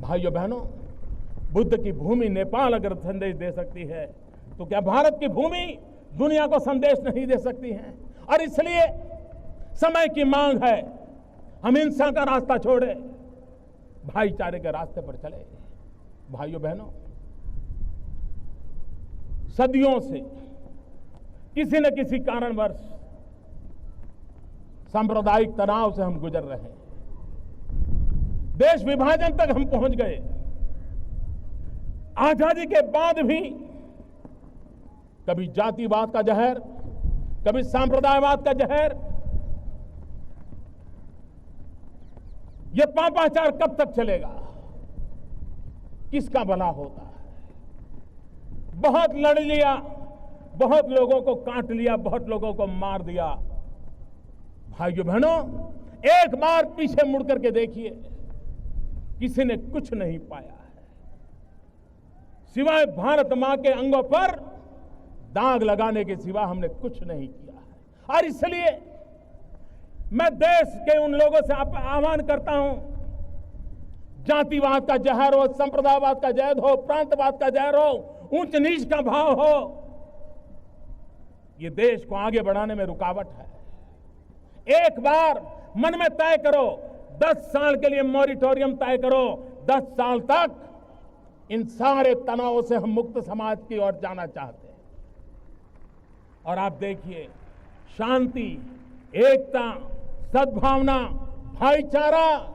भाइयों बहनों, बुद्ध की भूमि नेपाल अगर संदेश दे सकती है तो क्या भारत की भूमि दुनिया को संदेश नहीं दे सकती है? और इसलिए समय की मांग है, हम हिंसा का रास्ता छोड़े, भाईचारे के रास्ते पर चले। भाइयों बहनों, सदियों से किसी न किसी कारणवश सांप्रदायिक तनाव से हम गुजर रहे हैं। देश विभाजन तक हम पहुंच गए। आजादी के बाद भी कभी जातिवाद का जहर, कभी सांप्रदायवाद का जहर, यह पापाचार कब तक चलेगा? किसका भला होता है? बहुत लड़ लिया, बहुत लोगों को काट लिया, बहुत लोगों को मार दिया। भाइयों बहनों, एक बार पीछे मुड़ करके देखिए, किसी ने कुछ नहीं पाया है सिवाय भारत मां के अंगों पर दाग लगाने के सिवा हमने कुछ नहीं किया है। और इसलिए मैं देश के उन लोगों से आह्वान करता हूं, जातिवाद का जहर हो, संप्रदायवाद का जहर हो, प्रांतवाद का जहर हो, ऊंच नीच का भाव हो, ये देश को आगे बढ़ाने में रुकावट है। एक बार मन में तय करो, 10 साल के लिए मॉरिटोरियम तय करो। 10 साल तक इन सारे तनावों से हम मुक्त समाज की ओर जाना चाहते हैं। और आप देखिए, शांति, एकता, सद्भावना, भाईचारा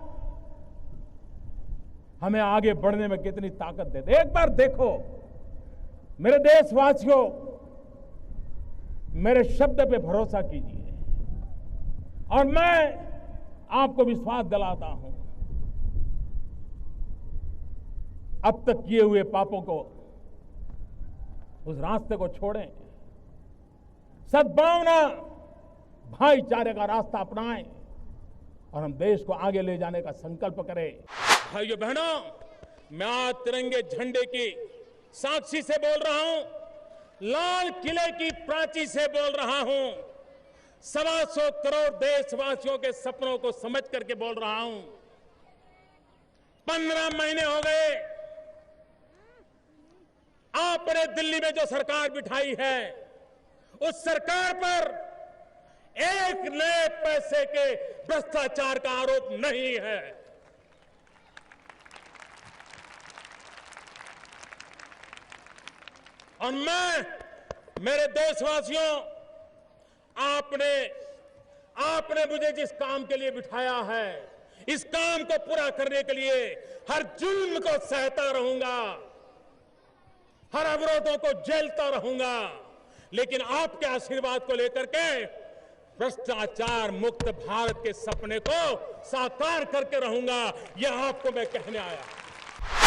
हमें आगे बढ़ने में कितनी ताकत देते। एक बार देखो मेरे देशवासियों, मेरे शब्द पे भरोसा कीजिए और मैं आपको विश्वास दिलाता हूं, अब तक किए हुए पापों को, उस रास्ते को छोड़ें, सद्भावना, भाईचारे का रास्ता अपनाएं और हम देश को आगे ले जाने का संकल्प करें। भाइयों बहनों, मैं आज तिरंगे झंडे की साक्षी से बोल रहा हूं, लाल किले की प्राची से बोल रहा हूं, 125 करोड़ देशवासियों के सपनों को समझ करके बोल रहा हूं। 15 महीने हो गए आपने दिल्ली में जो सरकार बिठाई है, उस सरकार पर एक नए पैसे के भ्रष्टाचार का आरोप नहीं है। और मैं, मेरे देशवासियों, आपने मुझे जिस काम के लिए बिठाया है, इस काम को पूरा करने के लिए हर जुल्म को सहता रहूंगा, हर अवरोधों को झेलता रहूंगा, लेकिन आपके आशीर्वाद को लेकर के भ्रष्टाचार मुक्त भारत के सपने को साकार करके रहूंगा। यह आपको मैं कहने आया।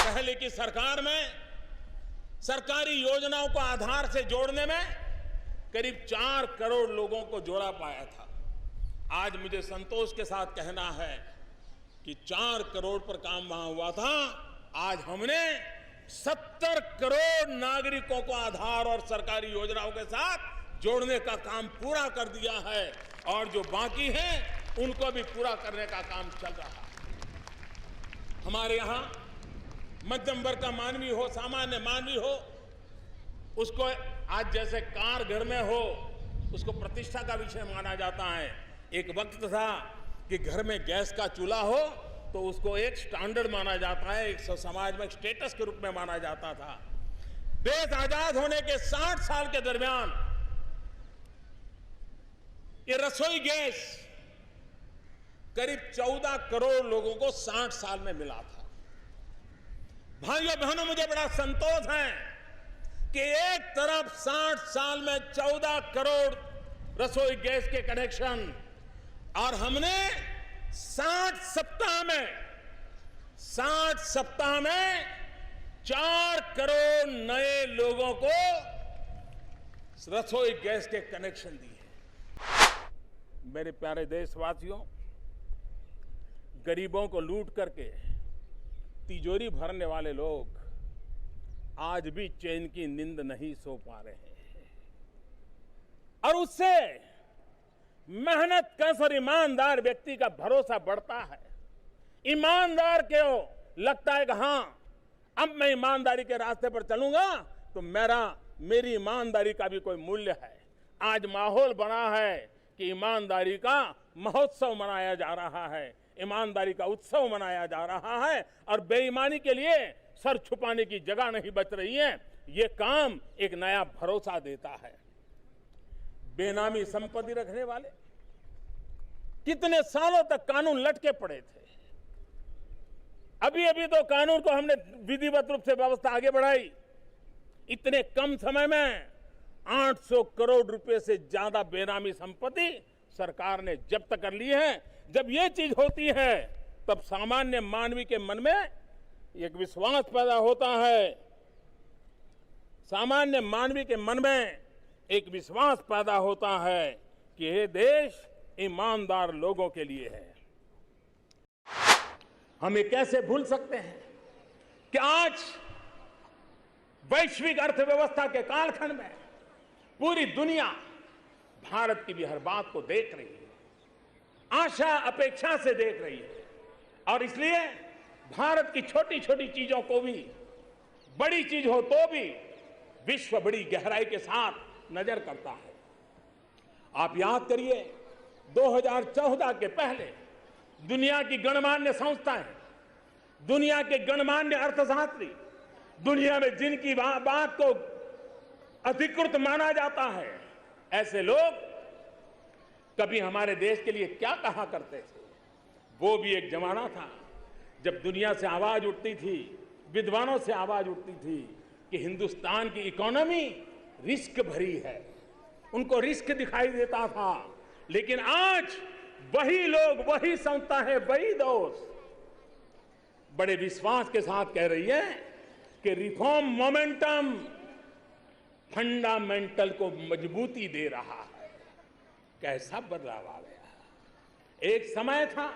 पहले की सरकार में सरकारी योजनाओं को आधार से जोड़ने में करीब 4 करोड़ लोगों को जोड़ा पाया था। आज मुझे संतोष के साथ कहना है कि 4 करोड़ पर काम वहां हुआ था, आज हमने 70 करोड़ नागरिकों को आधार और सरकारी योजनाओं के साथ जोड़ने का काम पूरा कर दिया है और जो बाकी है उनको भी पूरा करने का काम चल रहा है। हमारे यहां मध्यम वर्ग का मानवी हो, सामान्य मानवी हो, उसको आज जैसे कार घर में हो, उसको प्रतिष्ठा का विषय माना जाता है। एक वक्त था कि घर में गैस का चूल्हा हो तो उसको एक स्टैंडर्ड माना जाता है, एक समाज में स्टेटस के रूप में माना जाता था। देश आजाद होने के 60 साल के दरमियान ये रसोई गैस करीब 14 करोड़ लोगों को 60 साल में मिला था। भाइयों बहनों, मुझे बड़ा संतोष है कि एक तरफ 60 साल में 14 करोड़ रसोई गैस के कनेक्शन और हमने 60 सप्ताह में 4 करोड़ नए लोगों को रसोई गैस के कनेक्शन दिए। मेरे प्यारे देशवासियों, गरीबों को लूट करके तिजोरी भरने वाले लोग आज भी चैन की नींद नहीं सो पा रहे हैं और उससे मेहनत कश और ईमानदार व्यक्ति का भरोसा बढ़ता है। ईमानदार क्यों? लगता है कि हां अब मैं ईमानदारी के रास्ते पर चलूंगा तो मेरी ईमानदारी का भी कोई मूल्य है। आज माहौल बना है कि ईमानदारी का महोत्सव मनाया जा रहा है, ईमानदारी का उत्सव मनाया जा रहा है और बेईमानी के लिए सर छुपाने की जगह नहीं बच रही है। ये काम एक नया भरोसा देता है। बेनामी संपत्ति रखने वाले कितने सालों तक कानून लटके पड़े थे। अभी अभी तो कानून को हमने विधिवत रूप से व्यवस्था आगे बढ़ाई। इतने कम समय में 800 करोड़ रुपए से ज्यादा बेनामी संपत्ति सरकार ने जब्त कर ली है। जब ये चीज होती है तब सामान्य मानवी के मन में एक विश्वास पैदा होता है। सामान्य मानवी के मन में एक विश्वास पैदा होता है कि ये देश ईमानदार लोगों के लिए है। हम ये कैसे भूल सकते हैं कि आज वैश्विक अर्थव्यवस्था के कालखंड में पूरी दुनिया भारत की भी हर बात को देख रही है, आशा अपेक्षा से देख रही है और इसलिए भारत की छोटी छोटी चीजों को भी, बड़ी चीज हो तो भी विश्व बड़ी गहराई के साथ नजर करता है। आप याद करिए 2014 के पहले दुनिया की गणमान्य संस्थाएं, दुनिया के गणमान्य अर्थशास्त्री, दुनिया में जिनकी बात को अधिकृत माना जाता है, ऐसे लोग कभी हमारे देश के लिए क्या कहा करते थे। वो भी एक जमाना था जब दुनिया से आवाज उठती थी, विद्वानों से आवाज उठती थी कि हिंदुस्तान की इकोनॉमी रिस्क भरी है, उनको रिस्क दिखाई देता था। लेकिन आज वही लोग, वही संस्थाएं, वही दोस्त बड़े विश्वास के साथ कह रही है कि रिफॉर्म मोमेंटम फंडामेंटल को मजबूती दे रहा है। कैसा बदलाव आ गया। एक समय था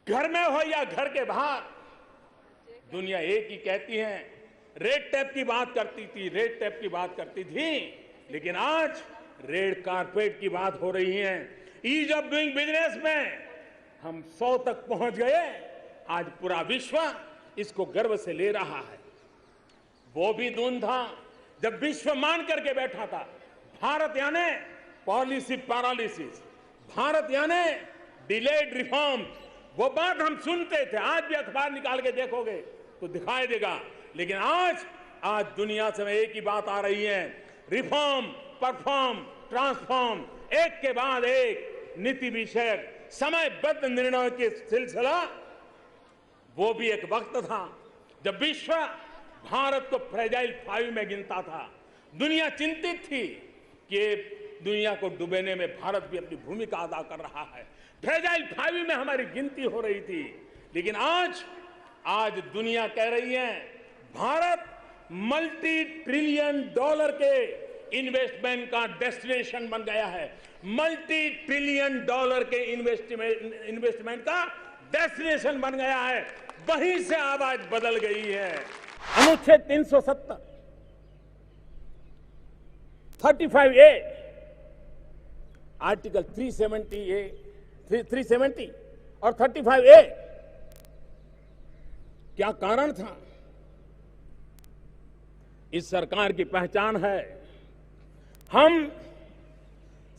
घर में हो या घर के बाहर दुनिया एक ही कहती है, रेड टेप की बात करती थी, रेड टेप की बात करती थी। लेकिन आज रेड कारपेट की बात हो रही है। ईज ऑफ डूइंग बिजनेस में हम 100 तक पहुंच गए। आज पूरा विश्व इसको गर्व से ले रहा है। वो भी दिन था जब विश्व मान करके बैठा था भारत यानी पॉलिसी पैरालिसिस, भारत यानी डिलेड रिफॉर्म। वो बात हम सुनते थे, आज भी अखबार निकाल के देखोगे तो दिखाई देगा। लेकिन आज दुनिया से एक ही बात आ रही है, रिफॉर्म, परफॉर्म, ट्रांसफॉर्म, एक के बाद एक नीति विषयक समयबद्ध निर्णय के सिलसिला। वो भी एक वक्त था जब विश्व भारत को फ्रेजाइल 5 में गिनता था। दुनिया चिंतित थी कि दुनिया को डुबोने में भारत भी अपनी भूमिका अदा कर रहा है। फ्रेजाइल 5 में हमारी गिनती हो रही थी। लेकिन आज दुनिया कह रही है भारत मल्टी ट्रिलियन डॉलर के इन्वेस्टमेंट का डेस्टिनेशन बन गया है। मल्टी ट्रिलियन डॉलर के इन्वेस्टमेंट का डेस्टिनेशन बन गया है। वहीं से आवाज बदल गई है। अनुच्छेद 370, 35A, आर्टिकल 370 और 35A, क्या कारण था? इस सरकार की पहचान है, हम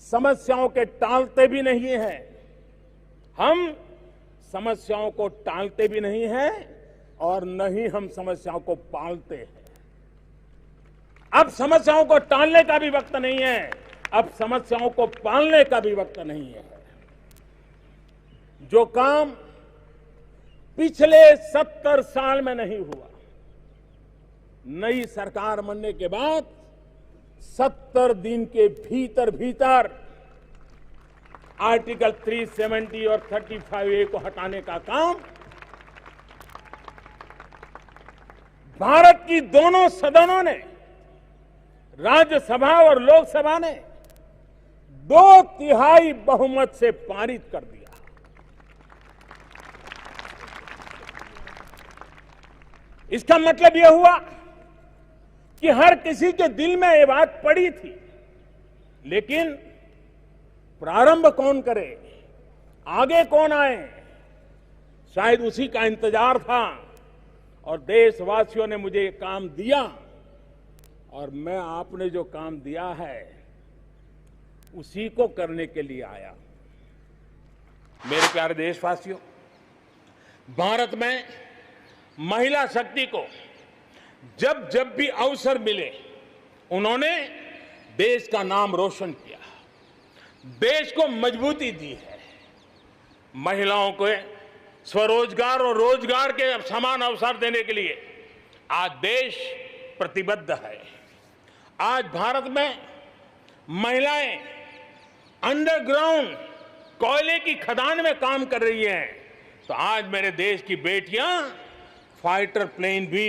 समस्याओं के टालते भी नहीं हैं, हम समस्याओं को टालते भी नहीं हैं और न ही हम समस्याओं को पालते हैं। अब समस्याओं को टालने का भी वक्त नहीं है, अब समस्याओं को पालने का भी वक्त नहीं है। जो काम पिछले 70 साल में नहीं हुआ, नई सरकार बनने के बाद 70 दिन के भीतर आर्टिकल 370 और 35A को हटाने का काम भारत की दोनों सदनों ने, राज्यसभा और लोकसभा ने 2/3 बहुमत से पारित कर दिया। इसका मतलब यह हुआ कि हर किसी के दिल में यह बात पड़ी थी, लेकिन प्रारंभ कौन करे, आगे कौन आए, शायद उसी का इंतजार था और देशवासियों ने मुझे ये काम दिया और मैं आपने जो काम दिया है उसी को करने के लिए आया। मेरे प्यारे देशवासियों, भारत में महिला शक्ति को जब जब भी अवसर मिले उन्होंने देश का नाम रोशन किया, देश को मजबूती दी है। महिलाओं को स्वरोजगार और रोजगार के समान अवसर देने के लिए आज देश प्रतिबद्ध है। आज भारत में महिलाएं अंडरग्राउंड कोयले की खदान में काम कर रही हैं, तो आज मेरे देश की बेटियां फाइटर प्लेन भी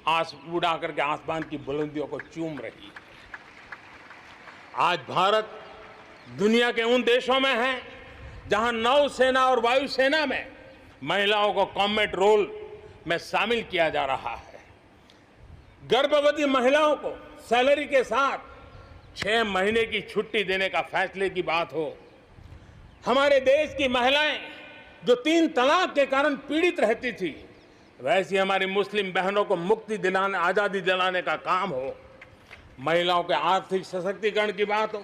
उड़ा करके आसमान की बुलंदियों को चूम रही है। आज भारत दुनिया के उन देशों में है जहां नौसेना और वायुसेना में महिलाओं को कॉम्बैट रोल में शामिल किया जा रहा है। गर्भवती महिलाओं को सैलरी के साथ 6 महीने की छुट्टी देने का फैसले की बात हो, हमारे देश की महिलाएं जो 3 तलाक के कारण पीड़ित रहती थी, वैसी हमारी मुस्लिम बहनों को मुक्ति दिलाने, आजादी दिलाने का काम हो, महिलाओं के आर्थिक सशक्तिकरण की बात हो।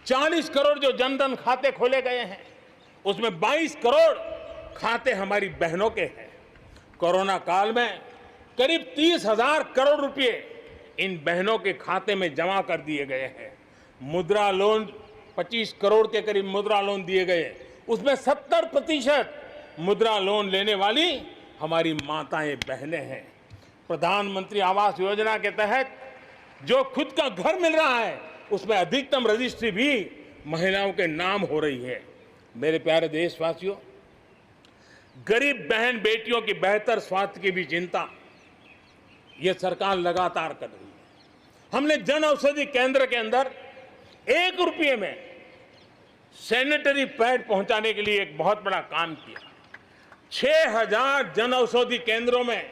40 करोड़ जो जनधन खाते खोले गए हैं उसमें 22 करोड़ खाते हमारी बहनों के हैं। कोरोना काल में करीब 30,000 करोड़ रुपए इन बहनों के खाते में जमा कर दिए गए हैं। मुद्रा लोन 25 करोड़ के करीब मुद्रा लोन दिए गए, उसमें 70% मुद्रा लोन लेने वाली हमारी माताएं बहनें हैं। प्रधानमंत्री आवास योजना के तहत जो खुद का घर मिल रहा है उसमें अधिकतम रजिस्ट्री भी महिलाओं के नाम हो रही है। मेरे प्यारे देशवासियों, गरीब बहन बेटियों की बेहतर स्वास्थ्य की भी चिंता ये सरकार लगातार कर रही है। हमने जन औषधि केंद्र के अंदर 1 रुपये में सैनिटरी पैड पहुंचाने के लिए एक बहुत बड़ा काम किया। 6,000 जन औषधि केंद्रों में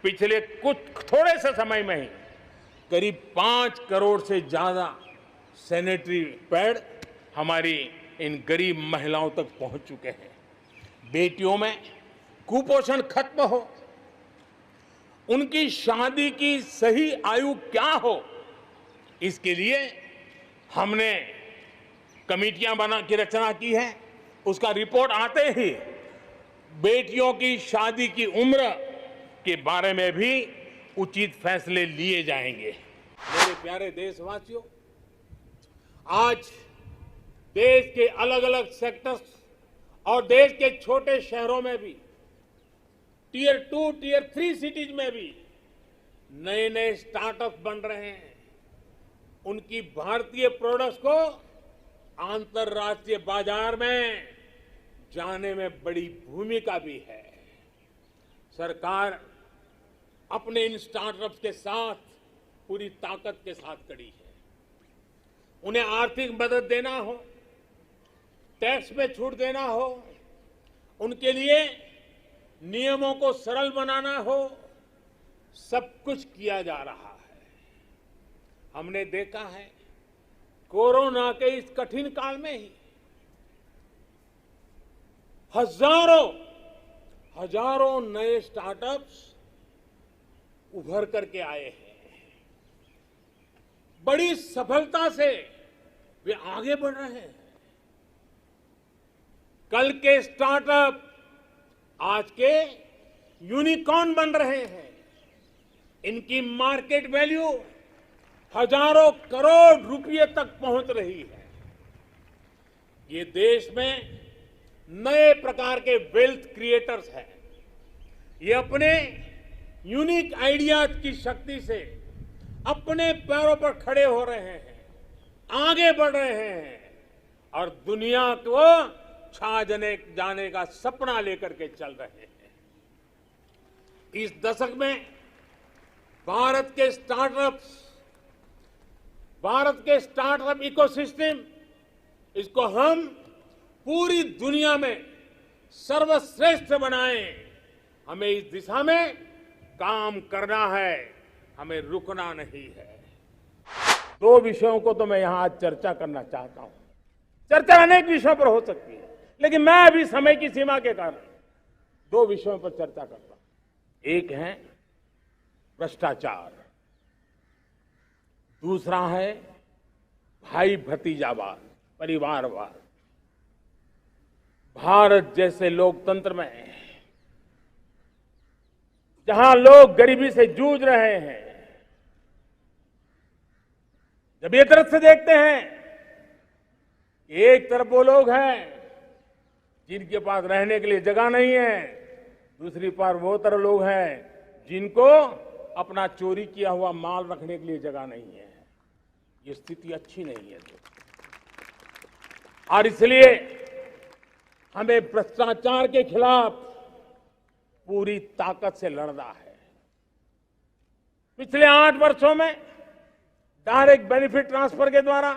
पिछले थोड़े से समय में ही करीब 5 करोड़ से ज्यादा सैनिटरी पैड हमारी इन गरीब महिलाओं तक पहुंच चुके हैं। बेटियों में कुपोषण खत्म हो, उनकी शादी की सही आयु क्या हो, इसके लिए हमने कमेटियां की रचना की है। उसका रिपोर्ट आते ही बेटियों की शादी की उम्र के बारे में भी उचित फैसले लिए जाएंगे। मेरे प्यारे देशवासियों, आज देश के अलग अलग सेक्टर्स और देश के छोटे शहरों में भी, टियर 2, टियर 3 सिटीज में भी नए नए स्टार्टअप बन रहे हैं। उनकी भारतीय प्रोडक्ट्स को अंतर्राष्ट्रीय बाजार में जाने में बड़ी भूमिका भी है। सरकार अपने इन स्टार्टअप्स के साथ पूरी ताकत के साथ खड़ी है। उन्हें आर्थिक मदद देना हो, टैक्स में छूट देना हो, उनके लिए नियमों को सरल बनाना हो, सब कुछ किया जा रहा है। हमने देखा है कोरोना के इस कठिन काल में ही हजारों नए स्टार्टअप्स उभर करके आए हैं। बड़ी सफलता से वे आगे बढ़ रहे हैं। कल के स्टार्टअप आज के यूनिकॉर्न बन रहे हैं। इनकी मार्केट वैल्यू हजारों करोड़ रुपए तक पहुंच रही है। ये देश में नए प्रकार के वेल्थ क्रिएटर्स हैं। ये अपने यूनिक आइडियाज की शक्ति से अपने पैरों पर खड़े हो रहे हैं, आगे बढ़ रहे हैं और दुनिया को छा जाने का सपना लेकर के चल रहे हैं। इस दशक में भारत के स्टार्टअप इकोसिस्टम, इसको हम पूरी दुनिया में सर्वश्रेष्ठ बनाएं। हमें इस दिशा में काम करना है, हमें रुकना नहीं है। 2 विषयों को तो मैं यहां आज चर्चा करना चाहता हूं। चर्चा अनेक विषयों पर हो सकती है, लेकिन मैं अभी समय की सीमा के कारण दो विषयों पर चर्चा करता हूं। एक है भ्रष्टाचार, दूसरा है भाई भतीजावाद, परिवारवाद। भारत जैसे लोकतंत्र में जहां लोग गरीबी से जूझ रहे हैं, जब ये दृश्य देखते हैं, एक तरफ वो लोग हैं जिनके पास रहने के लिए जगह नहीं है, दूसरी तरफ वो तरह लोग हैं जिनको अपना चोरी किया हुआ माल रखने के लिए जगह नहीं है। ये स्थिति अच्छी नहीं है। और इसलिए हमें भ्रष्टाचार के खिलाफ पूरी ताकत से लड़ना है। पिछले 8 वर्षों में डायरेक्ट बेनिफिट ट्रांसफर के द्वारा,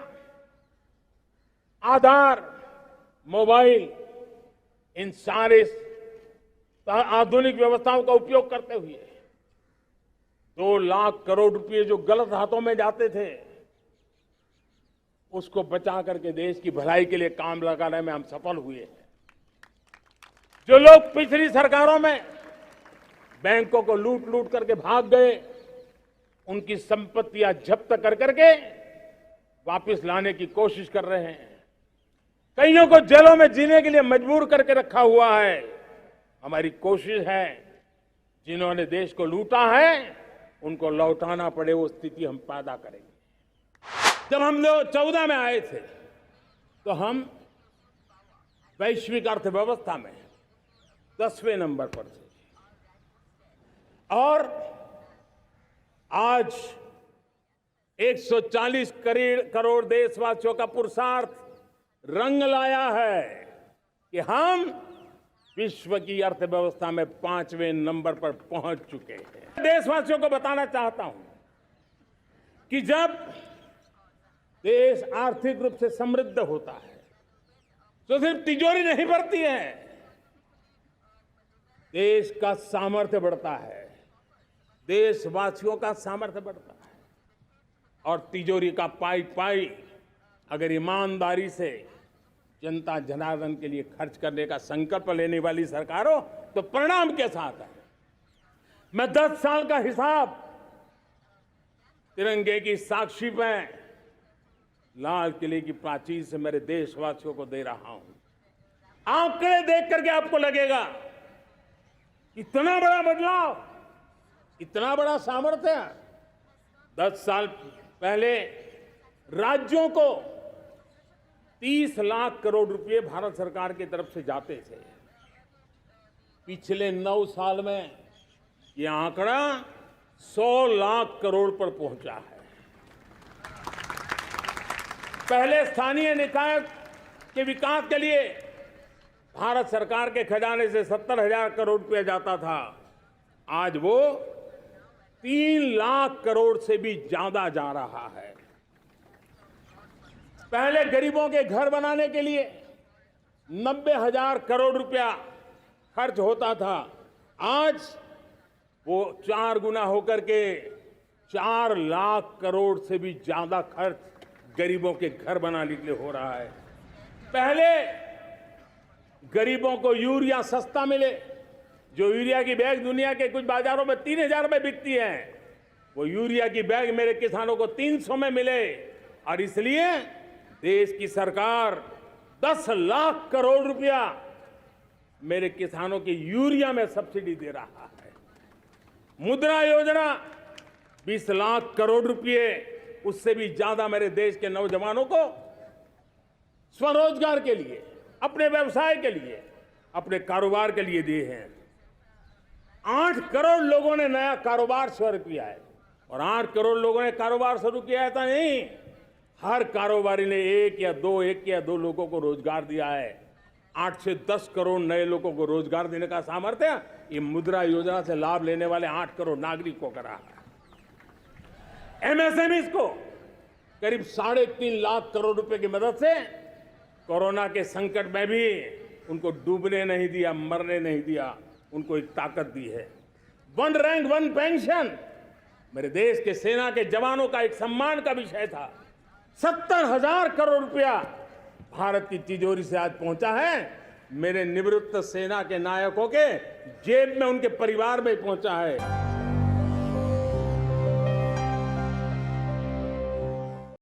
आधार, मोबाइल, इन सारे आधुनिक व्यवस्थाओं का उपयोग करते हुए 2 लाख करोड़ रुपए जो गलत हाथों में जाते थे, उसको बचा करके देश की भलाई के लिए काम लगाने में हम सफल हुए हैं। जो लोग पिछली सरकारों में बैंकों को लूट लूट करके भाग गए, उनकी संपत्तियां जब्त कर करके वापस लाने की कोशिश कर रहे हैं। कईयों को जेलों में जीने के लिए मजबूर करके रखा हुआ है। हमारी कोशिश है जिन्होंने देश को लूटा है उनको लौटाना पड़े, वो स्थिति हम पैदा करेंगे। जब हम 2014 में आए थे तो हम वैश्विक अर्थव्यवस्था में 10वें नंबर पर थे, और आज 140 करोड़ देशवासियों का पुरुषार्थ रंग लाया है कि हम विश्व की अर्थव्यवस्था में 5वें नंबर पर पहुंच चुके हैं। देशवासियों को बताना चाहता हूं कि जब देश आर्थिक रूप से समृद्ध होता है तो सिर्फ तिजोरी नहीं भरती है, देश का सामर्थ्य बढ़ता है, देशवासियों का सामर्थ्य बढ़ता है। और तिजोरी का पाई पाई अगर ईमानदारी से जनता जनार्दन के लिए खर्च करने का संकल्प लेने वाली सरकार हो तो परिणाम के साथ है। मैं 10 साल का हिसाब तिरंगे की साक्षी में लाल किले की प्राचीर से मेरे देशवासियों को दे रहा हूं। आंकड़े देख करके आपको लगेगा इतना बड़ा बदलाव, इतना बड़ा सामर्थ्य। 10 साल पहले राज्यों को 30 लाख करोड़ रुपए भारत सरकार की तरफ से जाते थे। पिछले 9 साल में यह आंकड़ा 100 लाख करोड़ पर पहुंचा है। पहले स्थानीय निकाय के विकास के लिए भारत सरकार के खजाने से 70,000 करोड़ रुपया जाता था, आज वो 3 लाख करोड़ से भी ज्यादा जा रहा है। पहले गरीबों के घर बनाने के लिए 90,000 करोड़ रुपया खर्च होता था, आज वो 4 गुना होकर के 4 लाख करोड़ से भी ज्यादा खर्च गरीबों के घर बनाने के लिए हो रहा है। पहले गरीबों को यूरिया सस्ता मिले, जो यूरिया की बैग दुनिया के कुछ बाजारों में 3,000 में बिकती है, वो यूरिया की बैग मेरे किसानों को 300 में मिले। और इसलिए देश की सरकार 10 लाख करोड़ रुपया मेरे किसानों की यूरिया में सब्सिडी दे रहा है। मुद्रा योजना 20 लाख करोड़ रुपए, उससे भी ज्यादा मेरे देश के नौजवानों को स्वरोजगार के लिए, अपने व्यवसाय के लिए, अपने कारोबार के लिए दिए हैं। 8 करोड़ लोगों ने नया कारोबार शुरू किया है, और 8 करोड़ लोगों ने कारोबार शुरू किया है तो नहीं, हर कारोबारी ने एक या दो लोगों को रोजगार दिया है। 8 से 10 करोड़ नए लोगों को रोजगार देने का सामर्थ्य ये मुद्रा योजना से लाभ लेने वाले 8 करोड़ नागरिकों को करा है। एमएसएमई को करीब 3.5 लाख करोड़ रुपए की मदद से कोरोना के संकट में भी उनको डूबने नहीं दिया, मरने नहीं दिया, उनको एक ताकत दी है। 1 रैंक 1 पेंशन मेरे देश के सेना के जवानों का एक सम्मान का विषय था। 70,000 करोड़ रुपया भारत की तिजोरी से आज पहुंचा है। मेरे निवृत्त सेना के नायकों के जेब में, उनके परिवार में पहुंचा है।